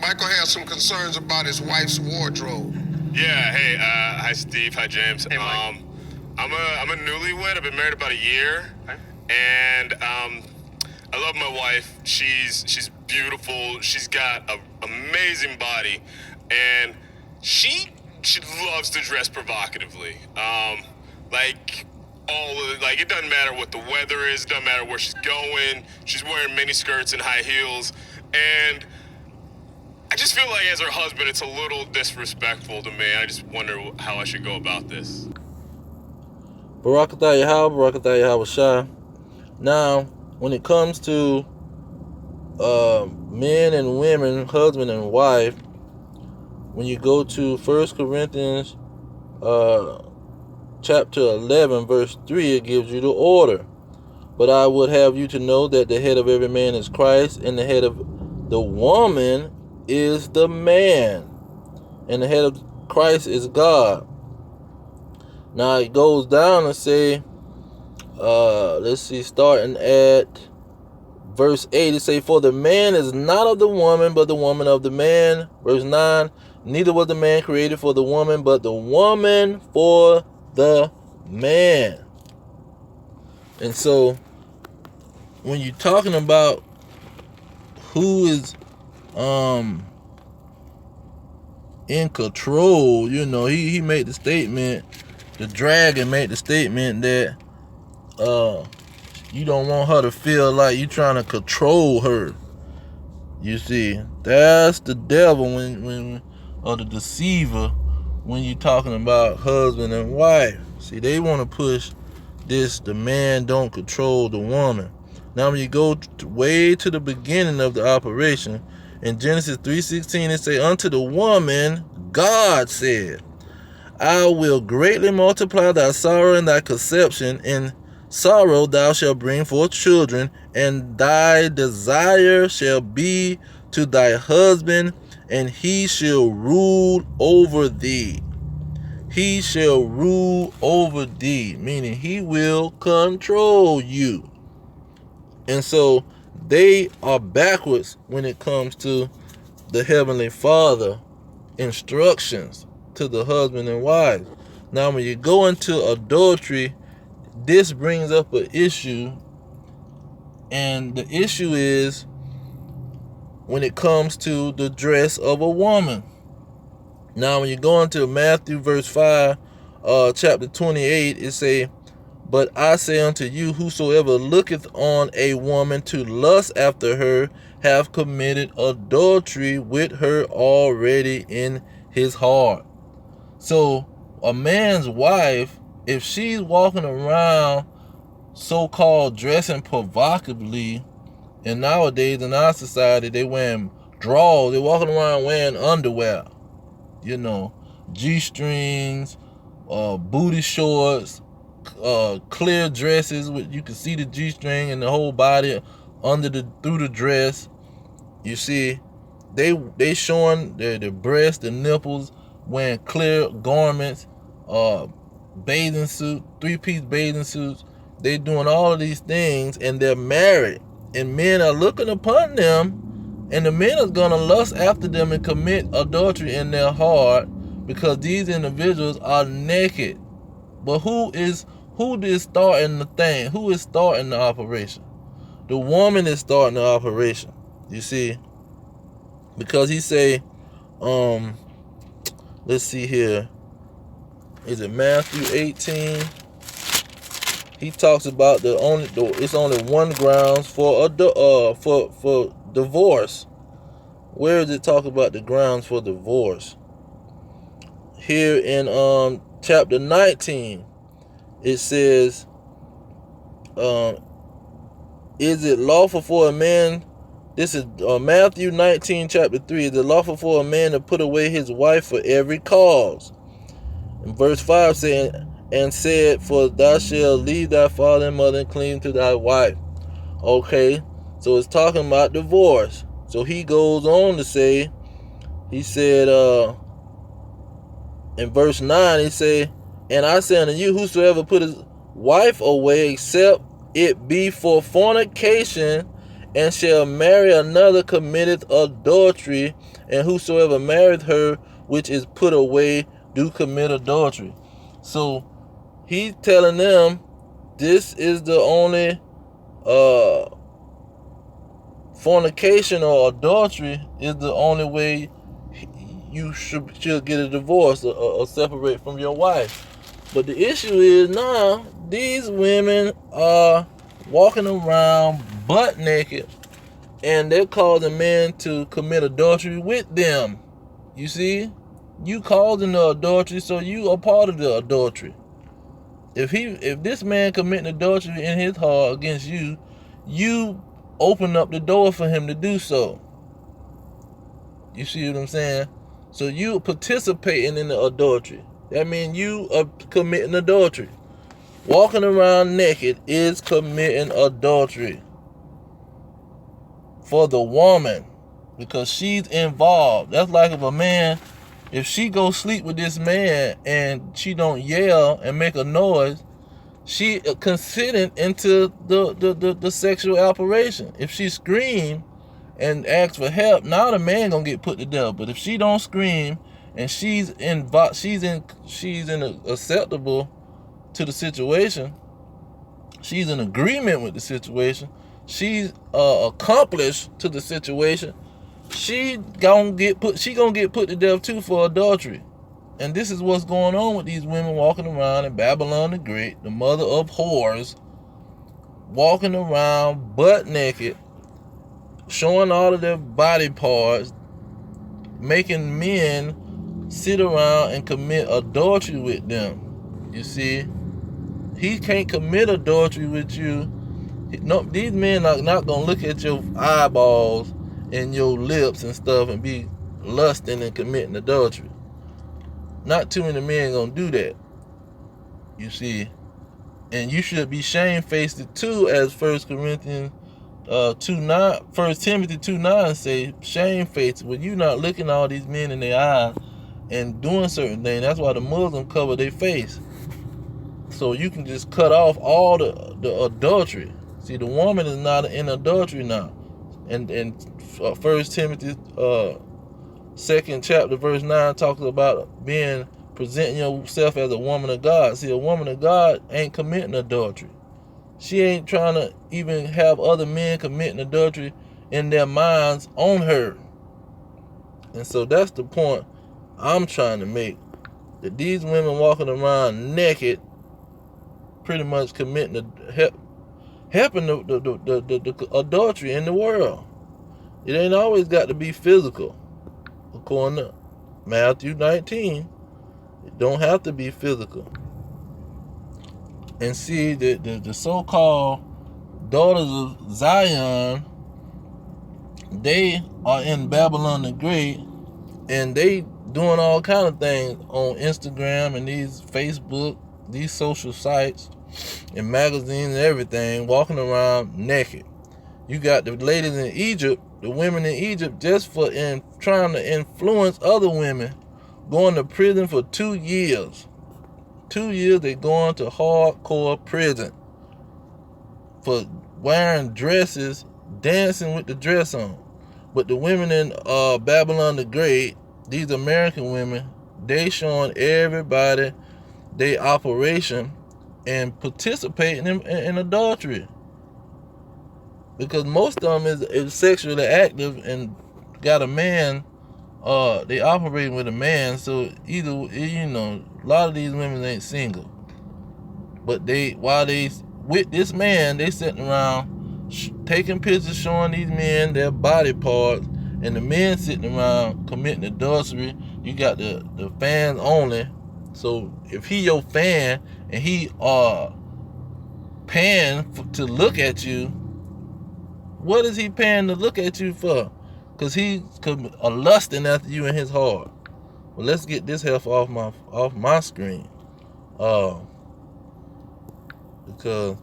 Michael has some concerns about his wife's wardrobe. Yeah, hey, hi Steve, hi James. Hey, Mike. I'm a newlywed. I've been married about a year, Okay. and I love my wife. She's beautiful. She's got an amazing body, and she loves to dress provocatively. Like like it doesn't matter what the weather is. It doesn't matter where she's going. She's wearing mini skirts and high heels, and I just feel like as her husband, it's a little disrespectful to me. I just wonder how I should go about this. Barakatah Yahweh, Barakatah Yahweh Shai. Now, when it comes to men and women, husband and wife, when you go to 1 Corinthians chapter 11, verse 3, it gives you the order. But I would have you to know that the head of every man is Christ, and the head of the woman is the man, and the head of Christ is God. Now it goes down and say, let's see, starting at verse 8, it say, for the man is not of the woman, but the woman of the man. Verse 9, neither was the man created for the woman, but the woman for the man. And so when you're talking about who is in control, you know, he made the statement, the dragon made the statement that you don't want her to feel like you're trying to control her. You see, that's the devil when or the deceiver when you're talking about husband and wife. See, they want to push this, the man don't control the woman. Now when you go way to the beginning of the operation, in Genesis 3:16 it say, unto the woman God said, I will greatly multiply thy sorrow and thy conception. In sorrow thou shalt bring forth children, and thy desire shall be to thy husband, and he shall rule over thee. He shall rule over thee, meaning he will control you. And so they are backwards when it comes to the Heavenly Father instructions to the husband and wife. Now when you go into adultery, this brings up an issue, and the issue is when it comes to the dress of a woman. Now when you go into Matthew verse 5, chapter 28, it say, but I say unto you, whosoever looketh on a woman to lust after her hath committed adultery with her already in his heart. So a man's wife, if she's walking around so-called dressing provocatively, and nowadays in our society they wearing drawers, they're walking around wearing underwear, you know, G-strings, booty shorts, clear dresses with you can see the G-string and the whole body through the dress. You see, they showing their breasts, the nipples, wearing clear garments, bathing suit, 3-piece bathing suits. They doing all of these things, and they're married, and men are looking upon them, and the men are gonna lust after them and commit adultery in their heart because these individuals are naked. But who is starting the thing? Who is starting the operation? The woman is starting the operation. You see, because he say, let's see here. Is it Matthew 18? He talks about it's only one grounds for divorce. Where does it talk about the grounds for divorce? Here in chapter 19, it says, is it lawful for a man? This is Matthew 19, chapter 3. Is it lawful for a man to put away his wife for every cause? In verse 5 saying, and said, for thou shalt leave thy father and mother and cleave to thy wife. Okay, so it's talking about divorce. So he goes on to say, he said, in verse 9, he said, and I say unto you, whosoever put his wife away, except it be for fornication, and shall marry another committeth adultery, and whosoever marrieth her which is put away do commit adultery. So he's telling them this is the only fornication or adultery is the only way you should get a divorce or separate from your wife. But the issue is now these women are walking around butt naked, and they're causing men to commit adultery with them. You see, you causing the adultery, so you are part of the adultery. If this man committing adultery in his heart against you, you open up the door for him to do so. You see what I'm saying? So you participating in the adultery. That means you are committing adultery. Walking around naked is committing adultery for the woman, because she's involved. That's like if a man, if she go sleep with this man and she don't yell and make a noise, she consenting into the sexual operation. If she scream and asks for help, now the man gonna get put to death. But if she don't scream and she's acceptable to the situation, she's in agreement with the situation, she's accomplished to the situation, she gonna get put to death too for adultery. And this is what's going on with these women walking around in Babylon the Great, the mother of whores, walking around butt naked, showing all of their body parts, making men sit around and commit adultery with them. You see, he can't commit adultery with you. No, these men are not gonna look at your eyeballs and your lips and stuff and be lusting and committing adultery. Not too many men gonna do that. You see, and you should be shamefaced too, as 1 Timothy 2:9 say, shamefaced, when you not looking all these men in their eyes and doing certain things. That's why the Muslims cover their face, so you can just cut off all the adultery. See, the woman is not in adultery now. And 1 Timothy 2nd chapter verse 9 talks about presenting yourself as a woman of God. See, a woman of God ain't committing adultery. She ain't trying to even have other men committing adultery in their minds on her. And so that's the point I'm trying to make, that these women walking around naked, pretty much committing helping the adultery in the world. It ain't always got to be physical. According to Matthew 19, it don't have to be physical. And see, the so-called daughters of Zion, they are in Babylon the Great, and they doing all kind of things on Instagram and these Facebook, these social sites and magazines and everything, walking around naked. You got the ladies in Egypt, the women in Egypt, just for trying to influence other women, going to prison for 2 years. 2 years they going to hardcore prison for wearing dresses, dancing with the dress on. But the women in Babylon the Great, these American women, they showing everybody their operation and participating in adultery. Because most of them is sexually active and got a man, they operating with a man. So either, a lot of these women ain't single. But while they with this man, they sitting around taking pictures showing these men their body parts, and the men sitting around committing adultery. You got the fans only. So if he your fan and he paying to look at you, what is he paying to look at you for? Because he's lusting after you in his heart. Well, let's get this heifer off my screen, because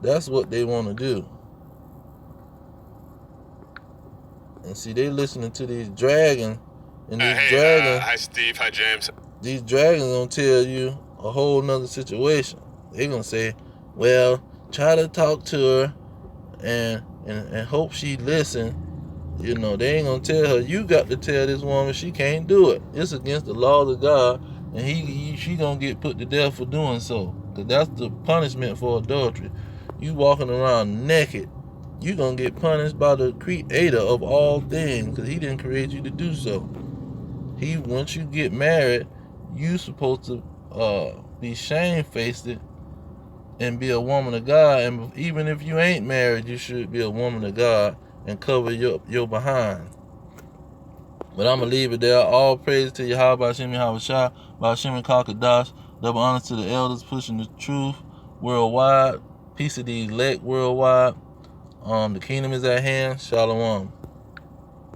that's what they want to do. And see, they listening to these dragons, and these dragons. Hi Steve, hi James. These dragons gonna tell you a whole nother situation. They gonna say, well, try to talk to her and and hope she listen. You know, they ain't gonna tell her, you got to tell this woman she can't do it. It's against the laws of God, and she gonna get put to death for doing so. Cause that's the punishment for adultery. You walking around naked, you gonna get punished by the creator of all things, cause he didn't create you to do so. Once you get married, you supposed to be shamefaced and be a woman of God. And even if you ain't married, you should be a woman of God and cover your behind. But I'm going to leave it there. All praise to Yahweh, Hashem, Yahweh Shah, Hashem and Kakadash. Double honor to the elders pushing the truth worldwide. Peace to the elect worldwide. The kingdom is at hand. Shalom.